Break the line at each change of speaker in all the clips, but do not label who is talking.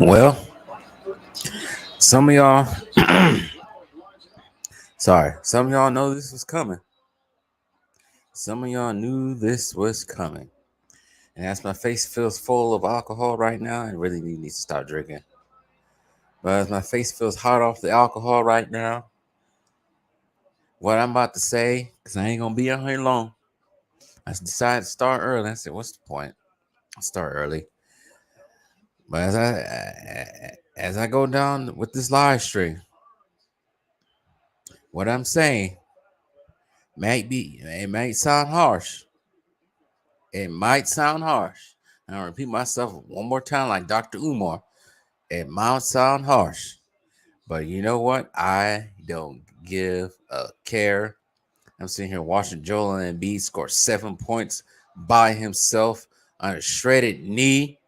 Well, some of y'all, some of y'all know this was coming. Some of y'all knew this was coming. And as my face feels full of alcohol right now, I really need to start drinking. But as my face feels hot off the alcohol right now, what I'm about to say, because I ain't going to be on here long, I decided to start early. I said, what's the point? I'll start early. But as I go down with this live stream, what I'm saying it might sound harsh. It might sound harsh. And I'll repeat myself one more time, like Dr. Umar. It might sound harsh, but you know what? I don't give a care. I'm sitting here watching Joel Embiid score 7 points by himself on a shredded knee.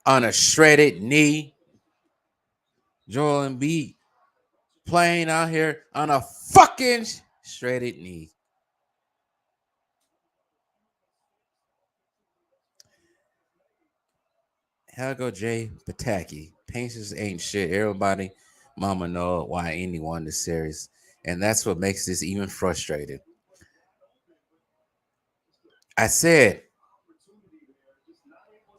On a shredded knee. Joel Embiid playing out here on a fucking shredded knee. Hell go Jay Pataki. Painters ain't shit. Everybody, mama know why Indy won this series. And that's what makes this even frustrating. I said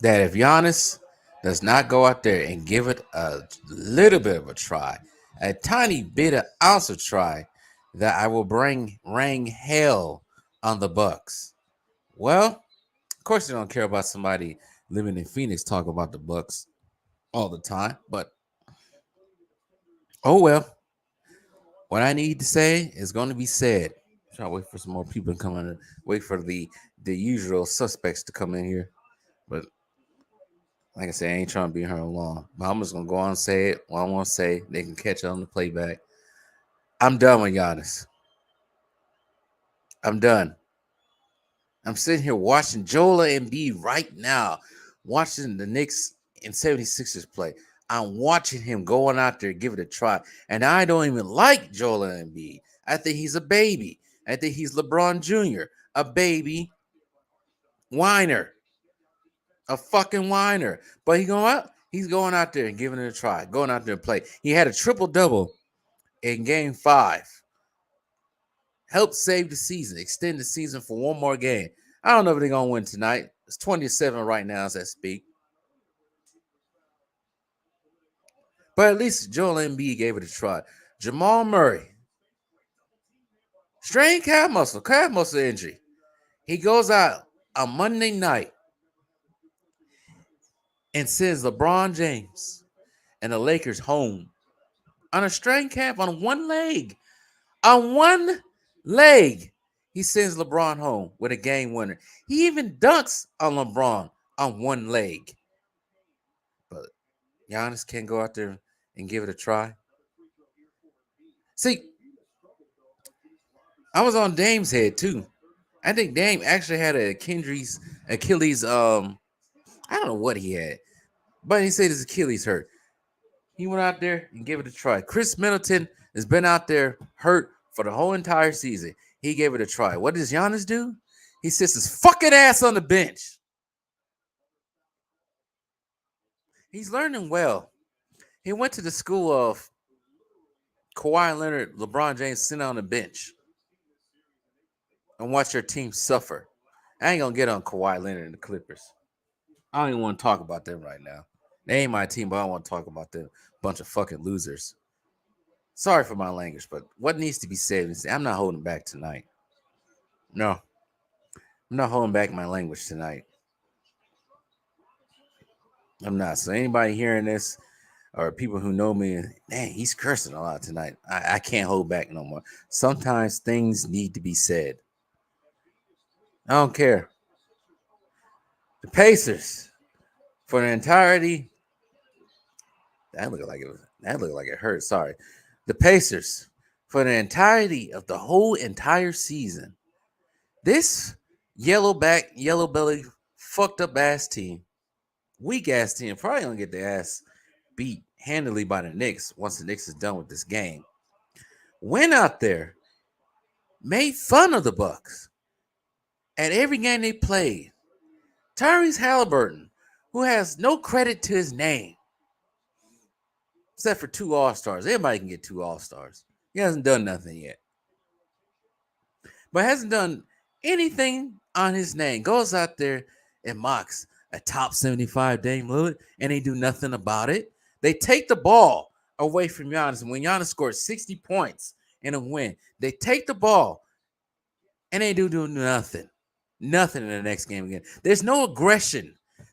that if Giannis does not go out there and give it a little bit of a try, a tiny bit of ounce of try, that I will bring rain hell on the Bucks. Well, of course, you don't care about somebody living in Phoenix talking about the Bucks all the time, but oh well. What I need to say is going to be said. Try to wait for some more people to come in. Wait for the usual suspects to come in here. But like I said, I ain't trying to be here long. But I'm just gonna go on and say it. What I want to say, they can catch it on the playback. I'm done with Giannis. I'm done. I'm sitting here watching Joel Embiid right now, watching the Knicks and 76ers play. I'm watching him going out there, give it a try. And I don't even like Joel Embiid. I think he's a baby. I think he's LeBron Jr., a baby whiner, a fucking whiner. But he's going out there and giving it a try, going out there and play. He had a triple double in game 5. Helped save the season, extend the season for one more game. I don't know if they're gonna win tonight. It's 27 right now as I speak. But at least Joel Embiid gave it a try. Jamal Murray, strained calf muscle injury. He goes out on Monday night and sends LeBron James and the Lakers home on a strained calf on one leg. On one leg, he sends LeBron home with a game winner. He even dunks on LeBron on one leg. But Giannis can't go out there and give it a try. See, I was on Dame's head too. I think Dame actually had a Achilles. I don't know what he had, but he said his Achilles hurt. He went out there and gave it a try. Chris Middleton has been out there hurt for the whole entire season. He gave it a try. What does Giannis do? He sits his fucking ass on the bench. He's learning well. He went to the school of Kawhi Leonard, LeBron James, sitting on the bench and watch their team suffer. I ain't gonna get on Kawhi Leonard and the Clippers. I don't even want to talk about them right now. They ain't my team, but I don't want to talk about them. Bunch of fucking losers. Sorry for my language, but what needs to be said is I'm not holding back tonight. No, I'm not holding back my language tonight. I'm not. So anybody hearing this or people who know me, dang, he's cursing a lot tonight. I can't hold back no more. Sometimes things need to be said. I don't care. The Pacers, for the entirety, that looked like it hurt. Sorry. The Pacers, for the entirety of the whole entire season, this yellow belly, fucked up ass team, weak ass team, probably gonna get their ass beat handily by the Knicks once the Knicks is done with this game. Went out there, made fun of the Bucks at every game they played. Tyrese Halliburton, who has no credit to his name, except for 2 All-Stars. Everybody can get 2 All-Stars. He hasn't done nothing yet, but hasn't done anything on his name. Goes out there and mocks a top 75 Dame Lillard, and they do nothing about it. They take the ball away from Giannis, and when Giannis scored 60 points in a win, they take the ball and they do nothing. Nothing in the next game again. There's no aggression.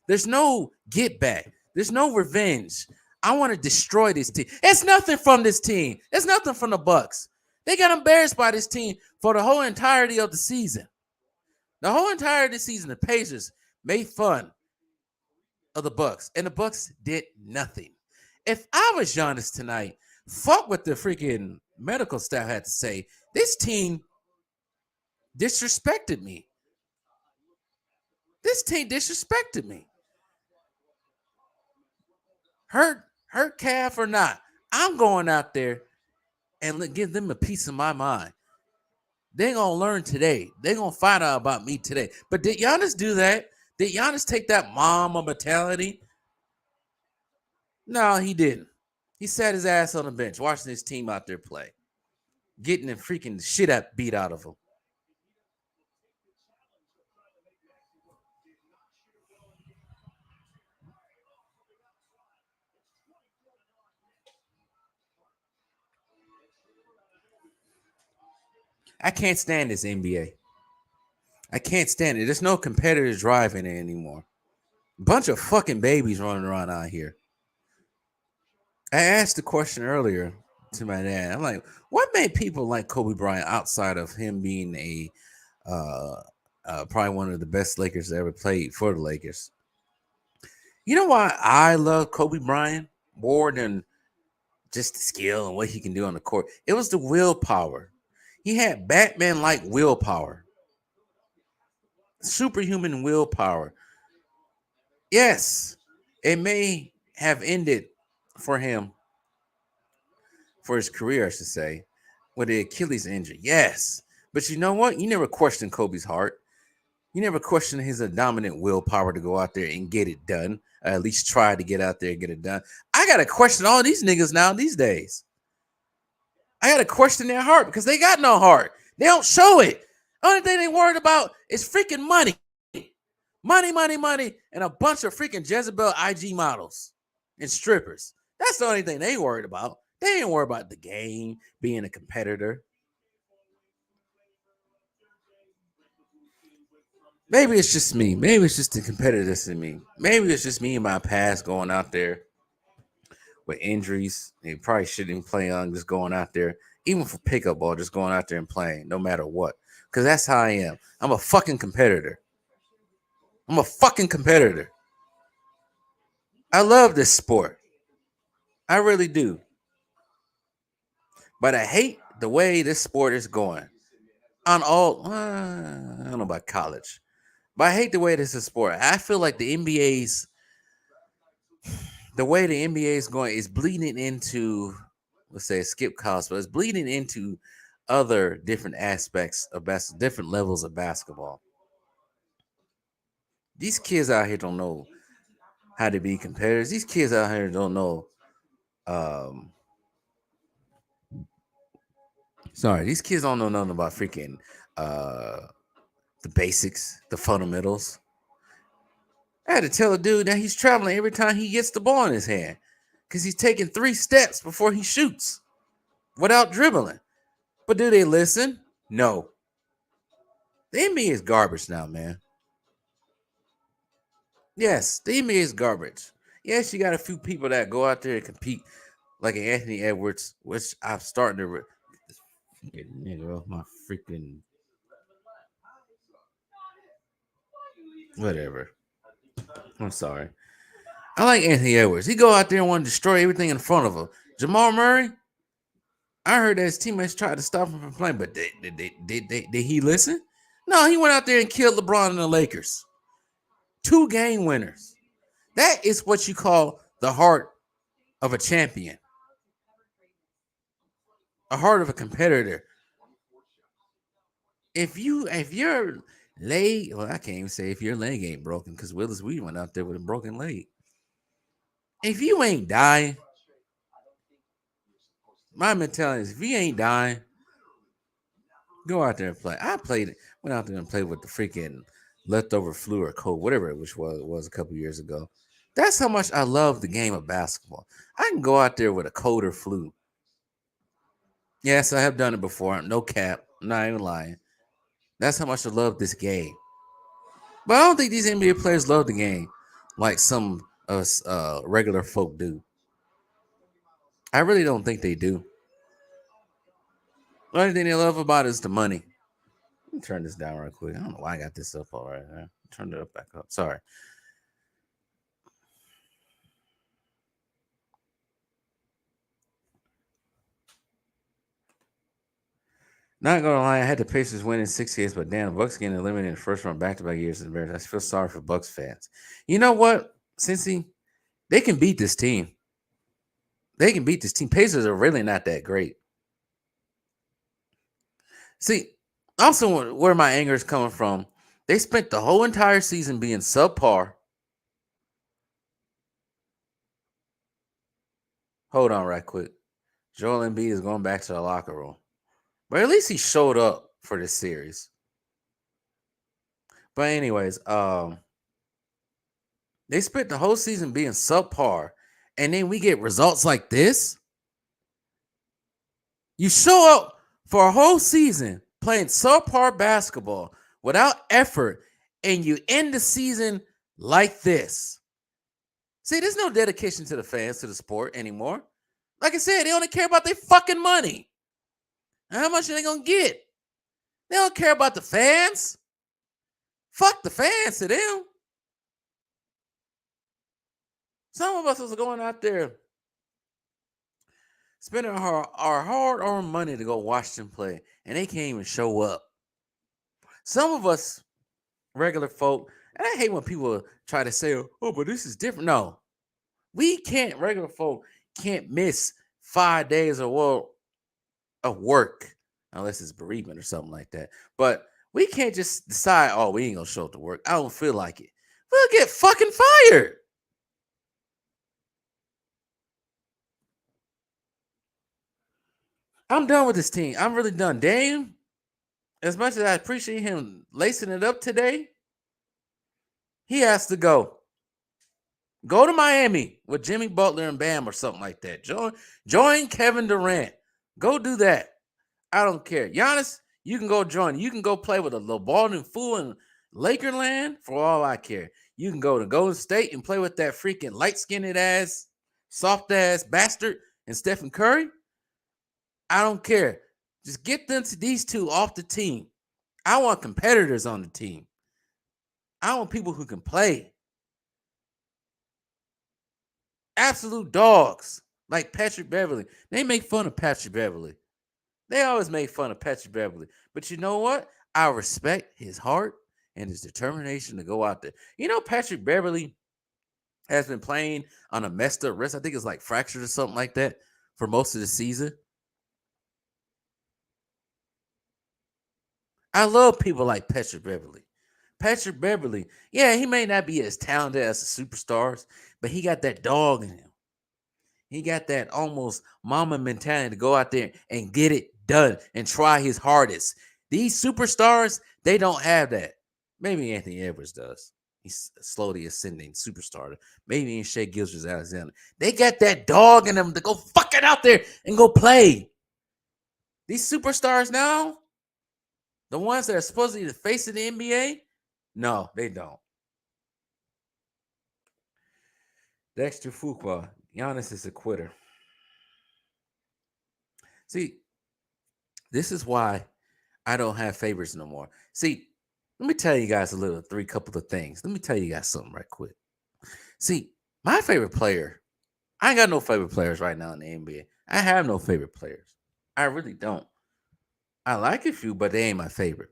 There's no get back. There's no revenge. I want to destroy this team. It's nothing from this team. It's nothing from the Bucks. They got embarrassed by this team for the whole entirety of the season. The whole entirety of the season, the Pacers made fun of the Bucks, and the Bucks did nothing. If I was Giannis tonight, fuck what the freaking medical staff had to say. This team disrespected me. This team disrespected me. Hurt calf or not, I'm going out there and give them a piece of my mind. They're going to learn today. They're going to find out about me today. But did Giannis do that? Did Giannis take that mama mentality? No, he didn't. He sat his ass on the bench watching his team out there play, getting the freaking shit beat out of him. I can't stand this NBA. I can't stand it. There's no competitive drive in it anymore. Bunch of fucking babies running around out here. I asked the question earlier to my dad. I'm like, what made people like Kobe Bryant outside of him being probably one of the best Lakers that ever played for the Lakers? You know why I love Kobe Bryant more than just the skill and what he can do on the court? It was the willpower. He had Batman-like willpower, superhuman willpower. Yes, it may have ended for him, for his career, I should say, with the Achilles injury. Yes, but you know what? You never questioned Kobe's heart. You never questioned his dominant willpower to go out there and get it done, or at least try to get out there and get it done. I got to question all these niggas now these days. I got to question their heart because they got no heart. They don't show it. Only thing they worried about is freaking money. Money, and a bunch of freaking Jezebel IG models and strippers. That's the only thing they worried about. They ain't worried about the game, being a competitor. Maybe it's just me. Maybe it's just the competitiveness in me. Maybe it's just me in my past going out there with injuries. They probably shouldn't play on, just going out there, even for pickup ball, just going out there and playing, no matter what. Because that's how I am. I'm a fucking competitor. I'm a fucking competitor. I love this sport. I really do. But I hate the way this sport is going. On all, I don't know about college, but I hate the way this is sport. I feel like the way the NBA is going is bleeding into, let's say, skip college, but it's bleeding into other different aspects of different levels of basketball. These kids out here don't know how to be competitors. These kids out here don't know. Um, these kids don't know nothing about freaking the basics, the fundamentals. I had to tell a dude that he's traveling every time he gets the ball in his hand because he's taking 3 steps before he shoots without dribbling. But do they listen? No. The NBA is garbage now, man. Yes, the NBA is garbage. Yes, you got a few people that go out there and compete, like Anthony Edwards, which I'm starting to. Nigga off my freaking. Whatever. I'm sorry. I like Anthony Edwards. He go out there and want to destroy everything in front of him. Jamal Murray, I heard that his teammates tried to stop him from playing, but did he listen? No, he went out there and killed LeBron and the Lakers. 2 game winners. That is what you call the heart of a champion. A heart of a competitor. If you're Leg. Well, I can't even say if your leg ain't broken because Willis Reed went out there with a broken leg. If you ain't dying, my mentality is if you ain't dying, go out there and play. I played it, went out there and played with the freaking leftover flu or cold, whatever it was a couple years ago. That's how much I love the game of basketball. I can go out there with a cold or flu. Yes, I have done it before. No cap. I'm not even lying. That's how much I love this game. But I don't think these NBA players love the game like some of us regular folk do. I really don't think they do. The only thing they love about it is the money. Let me turn this down real quick. I don't know why I got this up all right. Turn it up back up. Sorry. Not gonna lie, I had the Pacers winning 6 games, but damn, the Bucks getting eliminated in the first round back-to-back years is embarrassing. I feel sorry for Bucks fans. You know what, Cincy? They can beat this team. They can beat this team. Pacers are really not that great. See, also where my anger is coming from, they spent the whole entire season being subpar. Hold on right quick. Joel Embiid is going back to the locker room. But at least he showed up for this series. But anyways, they spent the whole season being subpar, and then we get results like this. You show up for a whole season playing subpar basketball without effort, and you end the season like this. See, there's no dedication to the fans, to the sport anymore. Like I said, they only care about their fucking money. And how much are they gonna get? They don't care about the fans. Fuck the fans to them. Some of us was going out there spending our hard-earned money to go watch them play, and they can't even show up. Some of us regular folk, and I hate when people try to say, "Oh, but this is different." No, we can't. Regular folk can't miss 5 days of work unless it's bereavement or something like that. But we can't just decide, "Oh, we ain't gonna show up to work. I don't feel like it." We'll get fucking fired. I'm done with this team. I'm really done. Dame, as much as I appreciate him lacing it up today, he has to go. Go to Miami with Jimmy Butler and Bam or something like that. Join Kevin Durant. Go do that. I don't care. Giannis, you can go join. You can go play with a LeBron and Fool in Lakerland for all I care. You can go to Golden State and play with that freaking light-skinned ass, soft ass bastard and Stephen Curry. I don't care. Just get them to these two off the team. I want competitors on the team. I want people who can play. Absolute dogs like Patrick Beverly. They make fun of Patrick Beverly. They always make fun of Patrick Beverly. But you know what? I respect his heart and his determination to go out there. You know, Patrick Beverly has been playing on a messed up wrist. I think it's like fractured or something like that for most of the season. I love people like Patrick Beverly. Patrick Beverly, yeah, he may not be as talented as the superstars, but he got that dog in him. He got that almost mama mentality to go out there and get it done and try his hardest. These superstars, they don't have that. Maybe Anthony Edwards does. He's slowly ascending superstar. Maybe in Shea Gilgeous Alexander. They got that dog in them to go fucking out there and go play. These superstars now, the ones that are supposedly the face of the NBA, no, they don't. Dexter Fuqua, Giannis is a quitter. See, this is why I don't have favorites no more. See, let me tell you guys three couple of things. Let me tell you guys something right quick. See, my favorite player, I ain't got no favorite players right now in the NBA. I have no favorite players. I really don't. I like a few, but they ain't my favorite.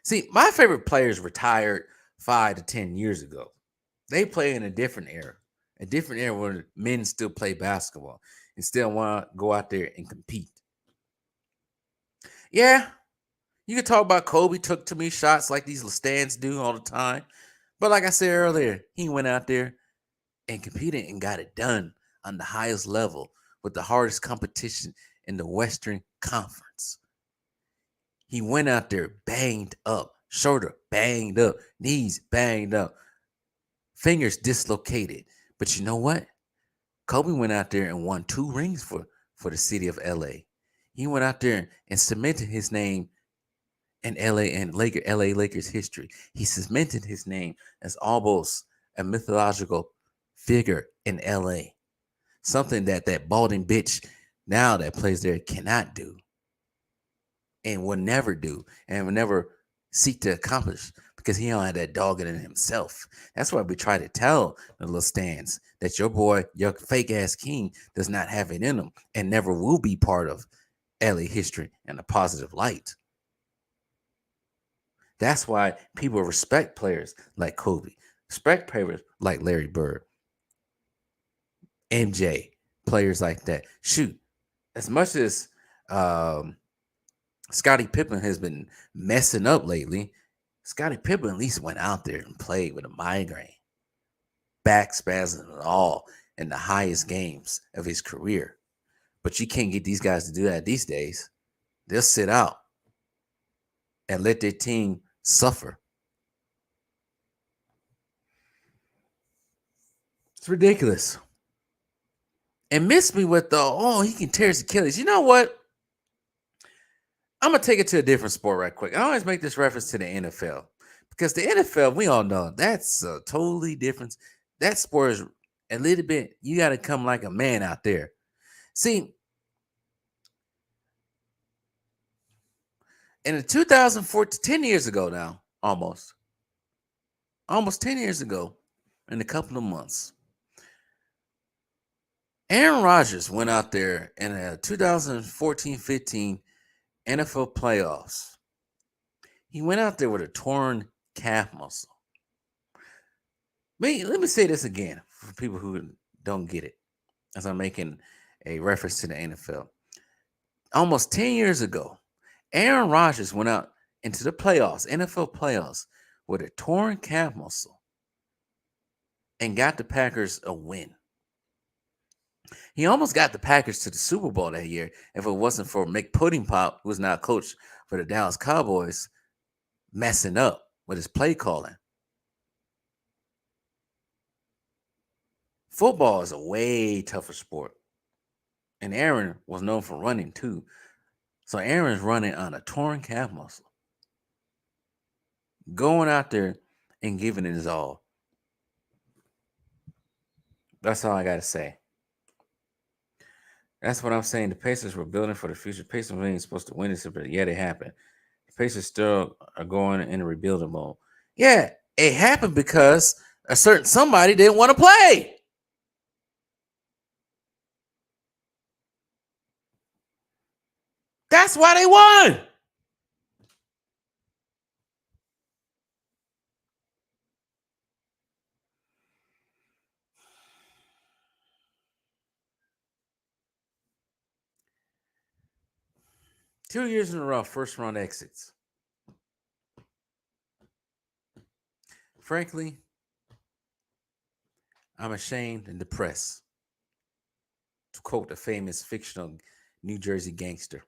See, my favorite players retired 5 to 10 years ago. They play in a different era where men still play basketball and still want to go out there and compete. Yeah, You can talk about Kobe took too many shots like these stands do all the time. But like I said earlier, he went out there and competed and got it done on the highest level with the hardest competition in the Western Conference. He went out there banged up, shoulder banged up, knees banged up, fingers dislocated. But you know what? Kobe went out there and won 2 rings for the city of LA. He went out there and cemented his name in LA and LA Lakers history. He cemented his name as almost a mythological figure in LA. Something that balding bitch now that plays there cannot do and will never do and will never seek to accomplish because he don't have that dog in it himself. That's why we try to tell the little stands that your boy, your fake ass king, does not have it in him and never will be part of LA history in a positive light. That's why people respect players like Kobe, respect players like Larry Bird, MJ, players like that. Shoot, as much as Scottie Pippen has been messing up lately, Scottie Pippen at least went out there and played with a migraine, back spasm and all in the highest games of his career. But you can't get these guys to do that these days. They'll sit out and let their team suffer. It's ridiculous. And miss me with he can tear his Achilles. You know what? I'm gonna take it to a different sport right quick. I always make this reference to the NFL because the NFL, we all know that's a totally different. That sport is a little bit. You got to come like a man out there. See, in the 2014, 10 years ago now, almost 10 years ago, in a couple of months, Aaron Rodgers went out there in a 2014-15 NFL playoffs. He went out there with a torn calf muscle. Let me say this again for people who don't get it, as I'm making a reference to the NFL. Almost 10 years ago, Aaron Rodgers went out into the playoffs, NFL playoffs, with a torn calf muscle and got the Packers a win. He almost got the Packers to the Super Bowl that year if it wasn't for Mick Pudding Pop, who was now coach for the Dallas Cowboys, messing up with his play calling. Football is a way tougher sport. And Aaron was known for running too. So Aaron's running on a torn calf muscle. Going out there and giving it his all. That's all I got to say. That's what I'm saying. The Pacers were building for the future. Pacers weren't supposed to win this, but yet it happened. The Pacers still are going in a rebuilding mode. Yeah, it happened because a certain somebody didn't want to play. That's why they won. Two years in a row, first round exits. Frankly, I'm ashamed and depressed, to quote the famous fictional New Jersey gangster.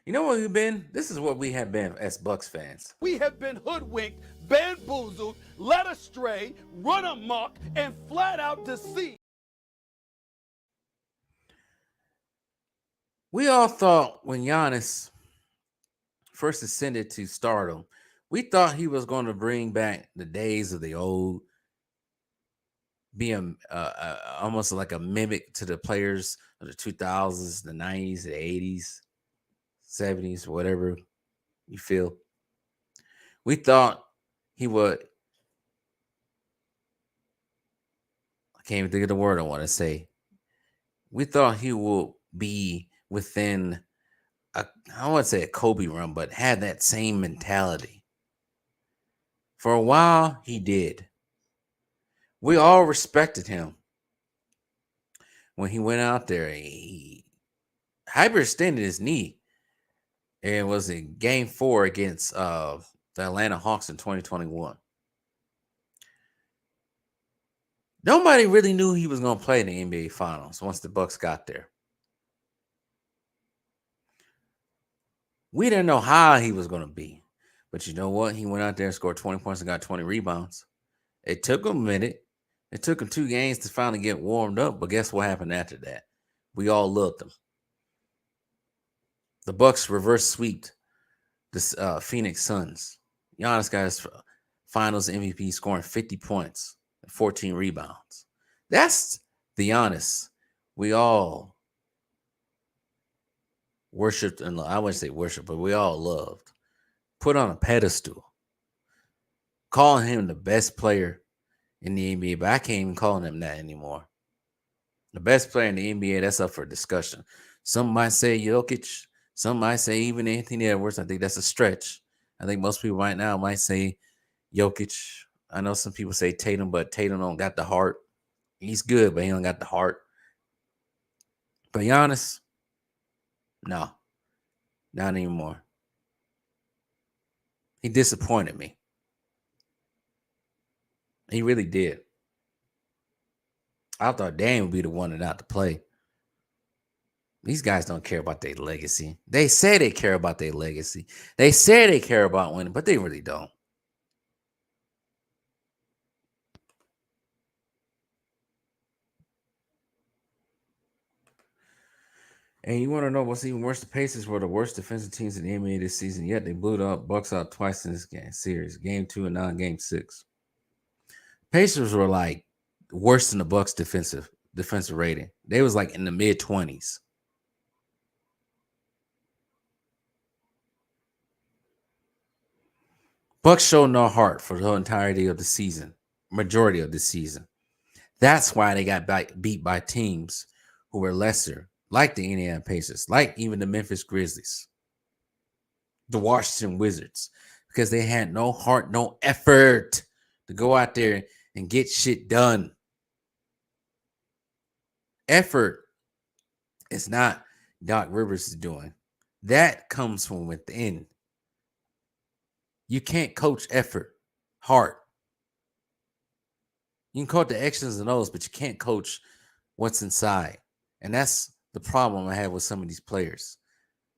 You know what we've been? This is what we have been as Bucks fans.
We have been hoodwinked, bamboozled, led astray, run amok, and flat out deceived.
We all thought when Giannis first ascended to stardom, we thought he was going to bring back the days of the old, being almost like a mimic to the players of the 2000s, the 90s, the 80s, 70s, whatever you feel. We thought he would. I can't even think of the word I want to say. We thought he will be within I don't want to say a Kobe run, but had that same mentality. For a while, he did. We all respected him when he went out there. He hyperextended his knee, and it was in Game 4 against the Atlanta Hawks in 2021. Nobody really knew he was going to play in the NBA Finals once the Bucks got there. We didn't know how he was going to be. But you know what? He went out there and scored 20 points and got 20 rebounds. It took him a minute. It took him 2 games to finally get warmed up. But guess what happened after that? We all loved him. The Bucks reverse sweeped the Phoenix Suns. Giannis got his Finals MVP, scoring 50 points and 14 rebounds. That's the Giannis we all worshipped and I wouldn't say worship, but we all loved. Put on a pedestal. Calling him the best player in the NBA, but I can't even call him that anymore. The best player in the NBA, that's up for discussion. Some might say Jokic. Some might say even Anthony Edwards. I think that's a stretch. I think most people right now might say Jokic. I know some people say Tatum, but Tatum don't got the heart. He's good, but he don't got the heart. But Giannis, no, not anymore. He disappointed me. He really did. I thought Dan would be the one not to play. These guys don't care about their legacy. They say they care about their legacy. They say they care about winning, but they really don't. And you want to know what's even worse? The Pacers were the worst defensive teams in the NBA this season, yet they blew the Bucks out twice in this series. Game 2 and now Game 6. Pacers were like worse than the Bucks defensive rating. They was like in the mid-20s. Bucks showed no heart for the entirety of the season, majority of the season. That's why they got beat by teams who were lesser, like the Indiana Pacers, like even the Memphis Grizzlies, the Washington Wizards, because they had no heart, no effort to go out there and get shit done. Effort is not Doc Rivers is doing. That comes from within. You can't coach effort, heart. You can coach the X's and O's, but you can't coach what's inside. And that's the problem I have with some of these players.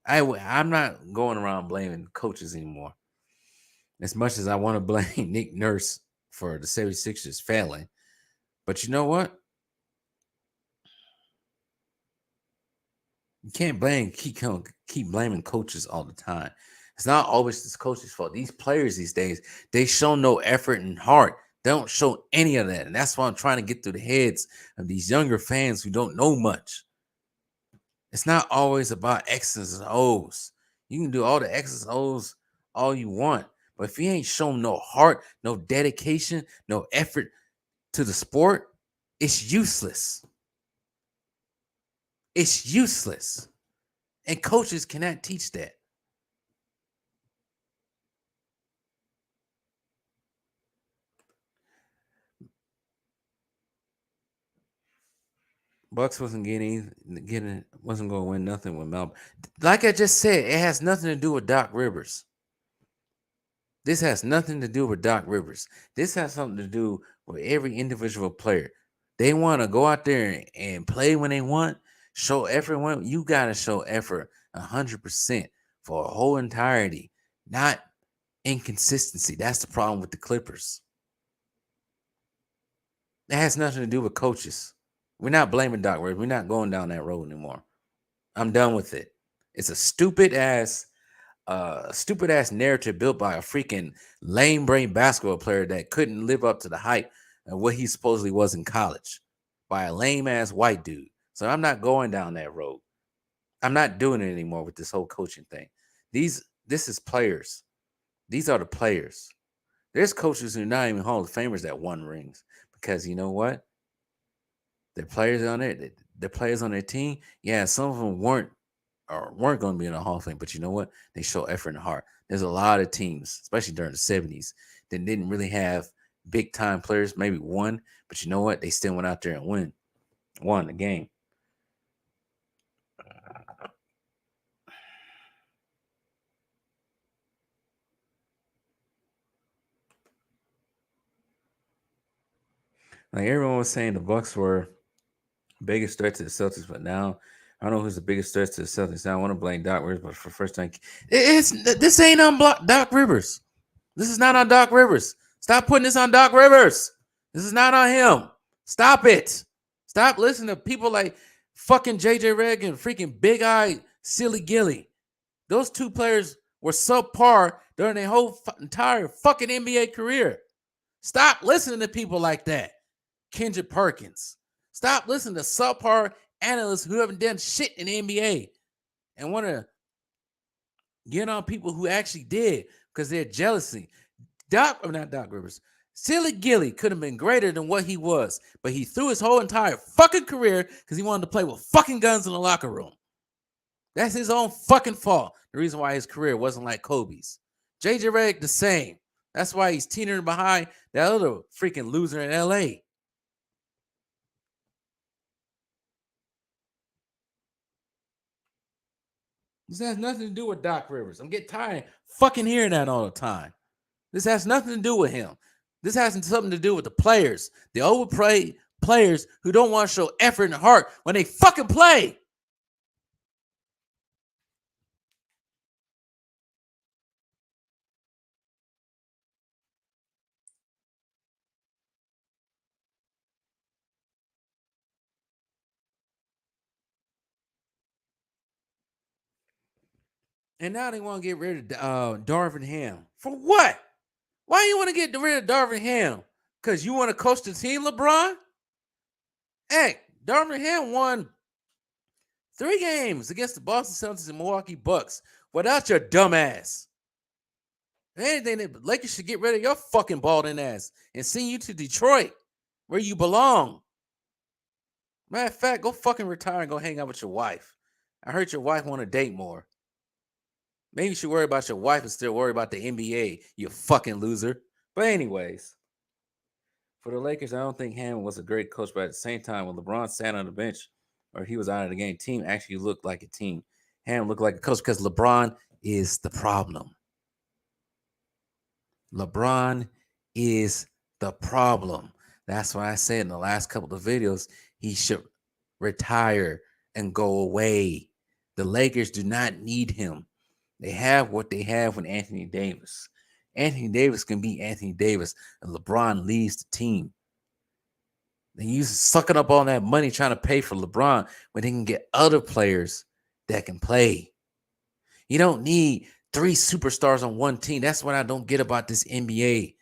I'm not going around blaming coaches anymore. As much as I want to blame Nick Nurse for the 76ers failing. But you know what? You can't keep blaming coaches all the time. It's not always this coach's fault. These players these days, they show no effort and heart. They don't show any of that. And that's why I'm trying to get through the heads of these younger fans who don't know much. It's not always about X's and O's. You can do all the X's and O's all you want. But if you ain't shown no heart, no dedication, no effort to the sport, it's useless. It's useless. And coaches cannot teach that. Bucks wasn't wasn't going to win nothing with Mel. Like I just said, it has nothing to do with Doc Rivers. This has nothing to do with Doc Rivers. This has something to do with every individual player. They want to go out there and play when they want, show effort when you got to show effort 100% for a whole entirety, not inconsistency. That's the problem with the Clippers. It has nothing to do with coaches. We're not blaming Doc Rivers. We're not going down that road anymore. I'm done with it. It's a stupid ass narrative built by a freaking lame brain basketball player that couldn't live up to the hype of what he supposedly was in college by a lame ass white dude. So I'm not going down that road. I'm not doing it anymore with this whole coaching thing. This is players. These are the players. There's coaches who are not even Hall of Famers that won rings because you know what? The players on it, the players on their team, yeah, some of them weren't going to be in the Hall of Fame, but you know what? They show effort and heart. There's a lot of teams, especially during the 70s, that didn't really have big time players, maybe one, but you know what? They still went out there and won the game. Like everyone was saying, the Bucks were biggest threat to the Celtics, but now I don't know who's the biggest threat to the Celtics. Now I want to blame Doc Rivers, but for the first time, it's this ain't on Doc Rivers. This is not on Doc Rivers. Stop putting this on Doc Rivers. This is not on him. Stop it. Stop listening to people like fucking JJ Redick and freaking Big Eye Silly Gilly. Those two players were subpar during their whole entire fucking NBA career. Stop listening to people like that. Kendrick Perkins. Stop listening to subpar analysts who haven't done shit in the NBA and want to get on people who actually did because they're jealousy. Not Doc Rivers. Silly Gilly could have been greater than what he was, but he threw his whole entire fucking career because he wanted to play with fucking guns in the locker room. That's his own fucking fault. The reason why his career wasn't like Kobe's. JJ Redick, the same. That's why he's teetering behind that other freaking loser in LA. This has nothing to do with Doc Rivers. I'm getting tired of fucking hearing that all the time. This has nothing to do with him. This has something to do with the players. The overplayed players who don't want to show effort and heart when they fucking play. And now they want to get rid of Darvin Ham. For what? Why do you want to get rid of Darvin Ham? Because you want to coach the team, LeBron? Hey, Darvin Ham won 3 games against the Boston Celtics and Milwaukee Bucks without your dumb ass. If anything, the Lakers should get rid of your fucking balding ass and send you to Detroit where you belong. Matter of fact, go fucking retire and go hang out with your wife. I heard your wife want to date more. Maybe you should worry about your wife and still worry about the NBA, you fucking loser. But anyways, for the Lakers, I don't think Hammond was a great coach, but at the same time, when LeBron sat on the bench or he was out of the game, team actually looked like a team. Hammond looked like a coach because LeBron is the problem. LeBron is the problem. That's why I said in the last couple of videos, he should retire and go away. The Lakers do not need him. They have what they have with Anthony Davis. Anthony Davis can be Anthony Davis, and LeBron leads the team. They use sucking up all that money trying to pay for LeBron when they can get other players that can play. You don't need 3 superstars on one team. That's what I don't get about this NBA.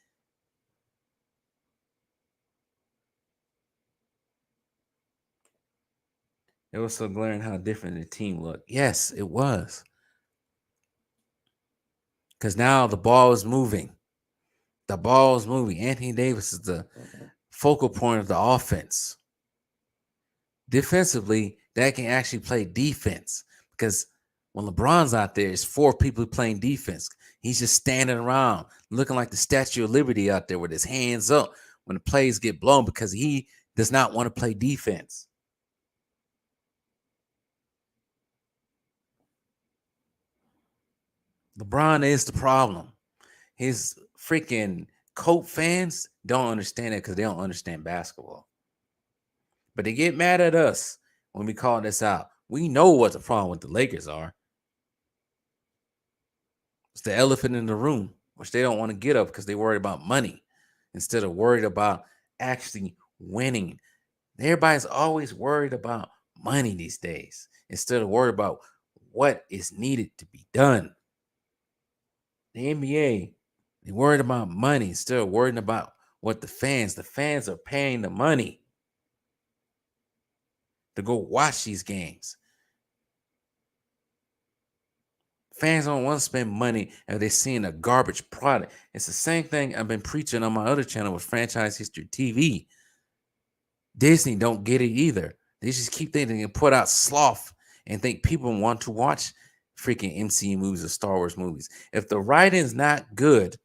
It was so glaring how different the team looked. Yes, it was. Because now the ball is moving. The ball is moving. Anthony Davis is the focal point of the offense. Defensively, that can actually play defense. Because when LeBron's out there, it's 4 people playing defense. He's just standing around looking like the Statue of Liberty out there with his hands up when the plays get blown because he does not want to play defense. LeBron is the problem. His freaking Colt fans don't understand it because they don't understand basketball. But they get mad at us when we call this out. We know what the problem with the Lakers are. It's the elephant in the room, which they don't want to get up because they're worried about money instead of worried about actually winning. Everybody's always worried about money these days instead of worried about what is needed to be done. The NBA, they're worried about money instead of worrying about what the fans are paying the money to go watch these games. Fans don't want to spend money if they're seeing a garbage product. It's the same thing I've been preaching on my other channel with Franchise History TV. Disney don't get it either. They just keep thinking they can put out sloth and think people want to watch freaking MCU movies or Star Wars movies. If the writing's not good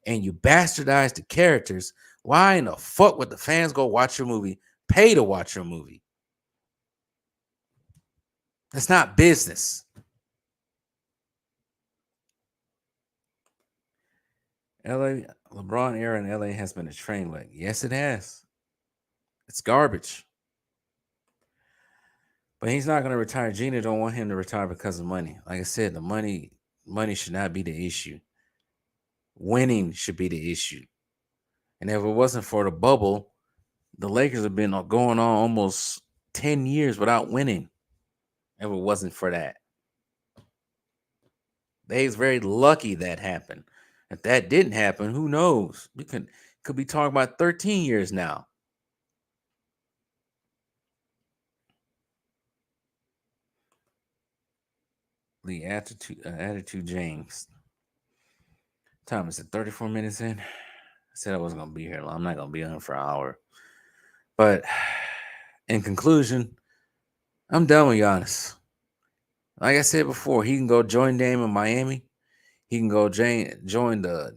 and you bastardize the characters, Why in the fuck would the fans go watch your movie, pay to watch your movie? That's not business. LA LeBron era in LA has been a train wreck. Yes, it has. It's garbage. But he's not gonna retire. Gina don't want him to retire because of money. Like I said, the money should not be the issue. Winning should be the issue. And if it wasn't for the bubble, the Lakers have been going on almost 10 years without winning. If it wasn't for that. They's very lucky that happened. If that didn't happen, who knows? We could be talking about 13 years now. The attitude James. Time is it 34 minutes in? I said I wasn't gonna be here long. I'm not gonna be on for an hour. But in conclusion, I'm done with Giannis. Like I said before, he can go join Dame in Miami. He can go join the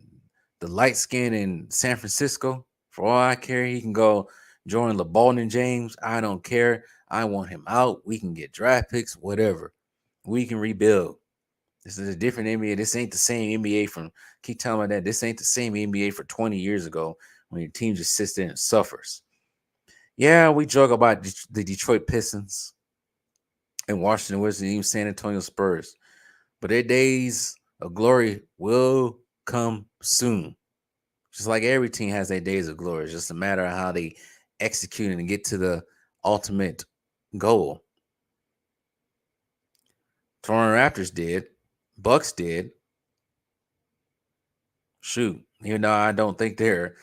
light skin in San Francisco. For all I care, he can go join LeBron and James. I don't care. I want him out. We can get draft picks, whatever. We can rebuild. This is a different NBA. This ain't the same NBA from keep telling me that. This ain't the same NBA for 20 years ago when your team just sits there and suffers. Yeah, we joke about the Detroit Pistons and Washington Wizards and even San Antonio Spurs. But their days of glory will come soon. Just like every team has their days of glory. It's just a matter of how they execute and get to the ultimate goal. Toronto Raptors did. Bucks did. Shoot. Even though I don't think their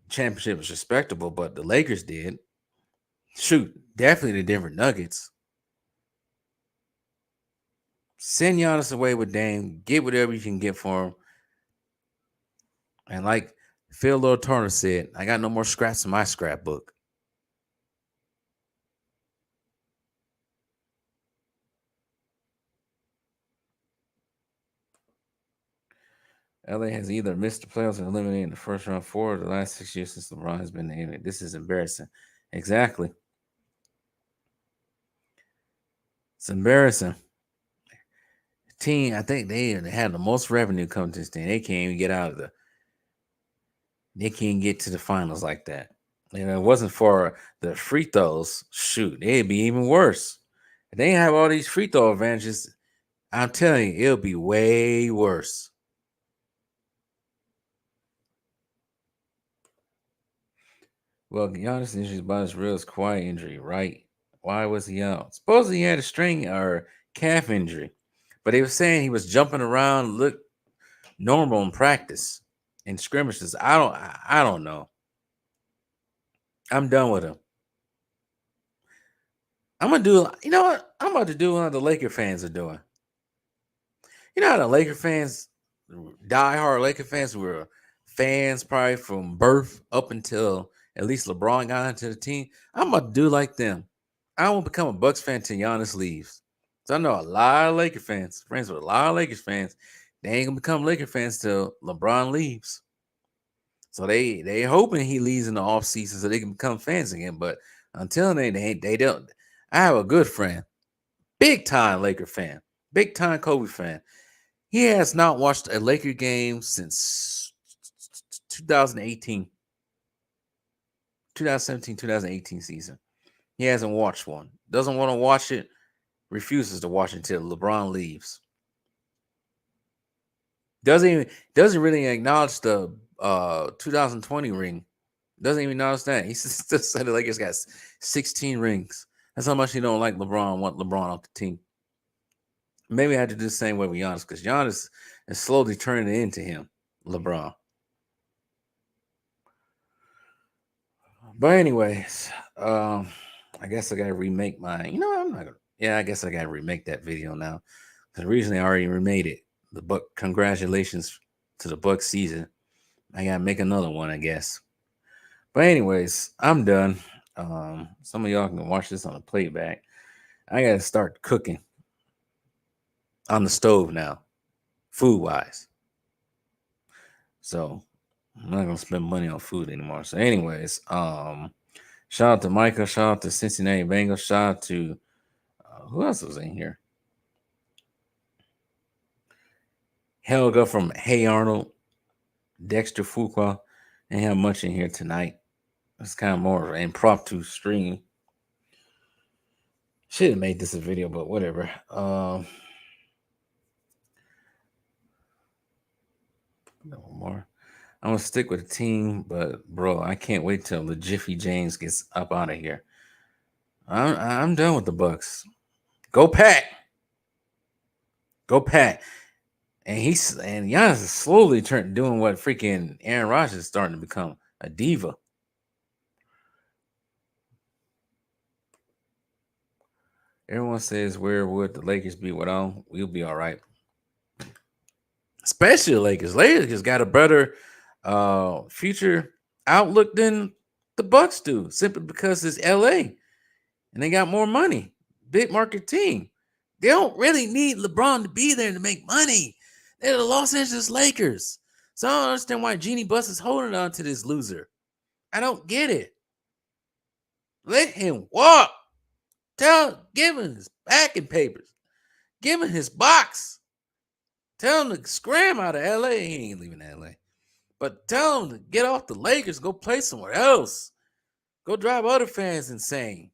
championship was respectable, but the Lakers did. Shoot. Definitely the Denver Nuggets. Send Giannis away with Dame. Get whatever you can get for him. And like Phil Lord Turner said, I got no more scraps in my scrapbook. LA has either missed the playoffs or eliminated in the first round four of the last 6 years since LeBron has been in it. This is embarrassing. Exactly. It's embarrassing. Team, I think they had the most revenue come to this team. They can't even get out of they can't get to the finals like that. And if it wasn't for the free throws, shoot, it'd be even worse. If they have all these free throw advantages, I'm telling you, it'll be way worse. Well, Giannis injury is about as real as quiet injury, right? Why was he out? Supposedly he had a string or calf injury, but they were saying he was jumping around, looked normal in practice in scrimmages. I don't know. I'm done with him. I'm gonna do. You know what? I'm about to do what the Laker fans are doing. You know how the Laker fans, diehard Laker fans, were fans probably from birth up until at least LeBron got into the team. I'm about to do like them. I won't become a Bucks fan till Giannis leaves. So I know a lot of Laker fans, friends with a lot of Lakers fans. They ain't gonna become Laker fans till LeBron leaves. So they hoping he leaves in the offseason so they can become fans again. But until then, they don't. I have a good friend, big time Laker fan, big time Kobe fan. He has not watched a Laker game since 2018, 2017, 2018 season. He hasn't watched one. Doesn't want to watch it. Refuses to watch it until LeBron leaves. Doesn't really acknowledge the 2020 ring. Doesn't even notice that. He still said the Lakers got 16 rings. That's how much he don't like LeBron. Want LeBron off the team. Maybe I had to do the same way with Giannis because Giannis is slowly turning it into him, LeBron. But anyways, I guess I gotta remake my. You know, I'm not gonna. Yeah, I guess I gotta remake that video now because recently I already remade it. The Buck. Congratulations to the Buck season. I gotta make another one, I guess. But anyways, I'm done. Some of y'all can watch this on the playback. I gotta start cooking on the stove now, food wise. So I'm not gonna spend money on food anymore. So, anyways, shout out to Micah. Shout out to Cincinnati Bengals. Shout out to who else was in here? Helga from Hey Arnold. Dexter Fuqua. Ain't have much in here tonight. It's kind of more of an impromptu stream. Should have made this a video, but whatever. No more. I'm gonna stick with the team, but bro, I can't wait till the Jiffy James gets up out of here. I'm done with the Bucks. Go Pack, go Pack. And Giannis is slowly doing what freaking Aaron Rodgers is starting to become a diva. Everyone says where would the Lakers be without? We'll be all right. Especially the Lakers. Lakers got a better future outlook than the Bucks do, simply because it's LA and they got more money. Big market team. They don't really need LeBron to be there to make money. They're the Los Angeles Lakers. So I don't understand why Jeannie Buss is holding on to this loser. I don't get it. Let him walk. Give him his backing papers. Give him his box. Tell him to scram out of LA. He ain't leaving LA. But tell him to get off the Lakers, go play somewhere else. Go drive other fans insane.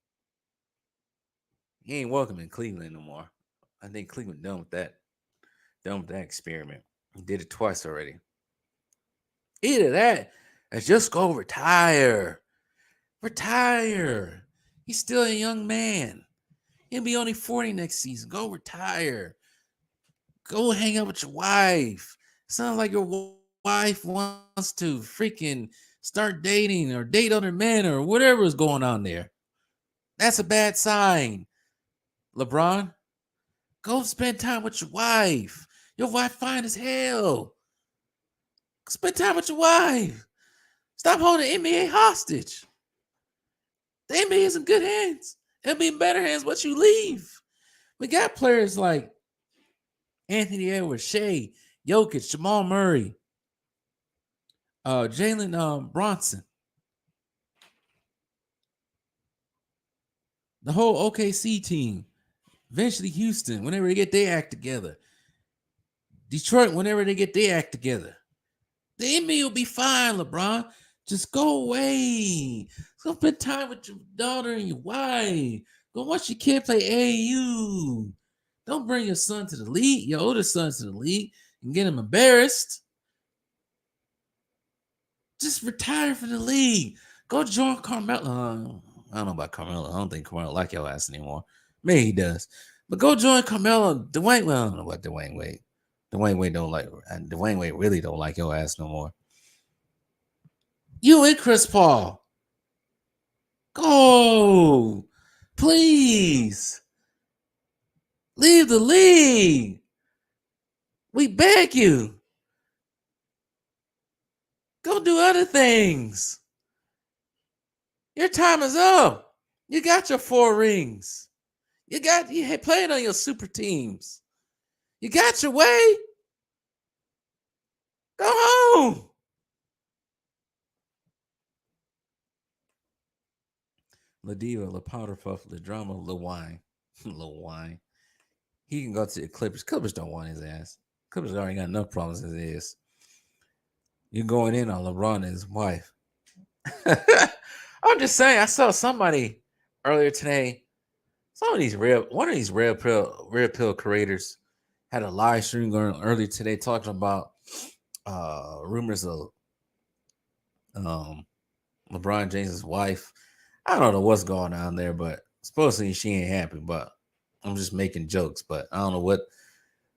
He ain't welcome in Cleveland no more. I think Cleveland done with that. Done with that experiment. He did it twice already. Either that or just go retire. Retire. He's still a young man. He'll be only 40 next season. Go retire. Go hang out with your wife. Sounds like your wife wants to freaking start dating or date other men or whatever is going on there. That's a bad sign. LeBron, go spend time with your wife. Your wife fine as hell. Spend time with your wife. Stop holding NBA hostage. The NBA is in good hands. It'll be in better hands once you leave. We got players like Anthony Edwards, Shea, Jokic, Jamal Murray, Jalen Bronson, the whole OKC team, eventually Houston, whenever they get their act together, Detroit, whenever they get their act together. The NBA will be fine, LeBron. Just go away. Go spend time with your daughter and your wife. Go watch your kid play AAU. Don't bring your son to the league, your older son to the league, and get him embarrassed. Just retire from the league. Go join Carmelo. I don't know about Carmelo. I don't think Carmelo like your ass anymore. Maybe he does. But go join Carmelo. Dwayne, well, I don't know about Dwayne Wade. Dwayne Wade don't like. Dwayne Wade really don't like your ass no more. You and Chris Paul. Go. Please. Leave the league. We beg you. Go do other things. Your time is up. You got your 4 rings. You playing on your super teams. You got your way. Go home. La Diva, La Powder Puff, La Drama, La Wine. La Wine. He can go to the Clippers. Clippers don't want his ass. Clippers already got enough problems as it is. You're going in on LeBron and his wife. I'm just saying, I saw somebody earlier today. One of these red pill creators had a live stream going earlier today talking about rumors of LeBron James's wife. I don't know what's going on there, but supposedly she ain't happy. But I'm just making jokes. But I don't know what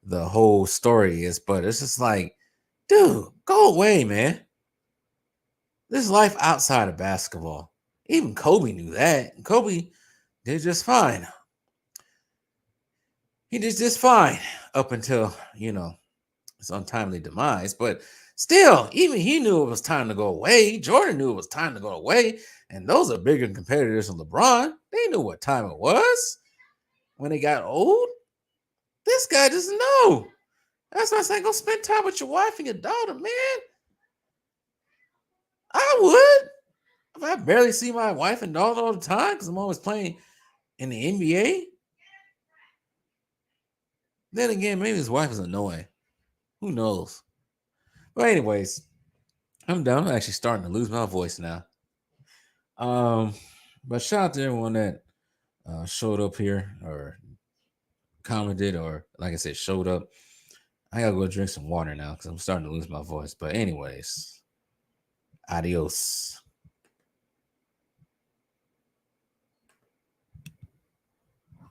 the whole story is. But it's just like, dude, go away, man. There's life outside of basketball. Even Kobe knew that. Kobe did just fine. He did just fine up until, his untimely demise. But still, even he knew it was time to go away. Jordan knew it was time to go away. And those are bigger competitors than LeBron. They knew what time it was when they got old. This guy doesn't know. That's why I say go spend time with your wife and your daughter, man. I would. If I barely see my wife and daughter all the time because I'm always playing in the NBA, then again, maybe his wife is annoying. Who knows? But anyways, I'm done. I'm actually starting to lose my voice now. Um, but shout out to everyone that showed up here or commented or, like I said, showed up. I gotta go drink some water now because I'm starting to lose my voice. But anyways, adios.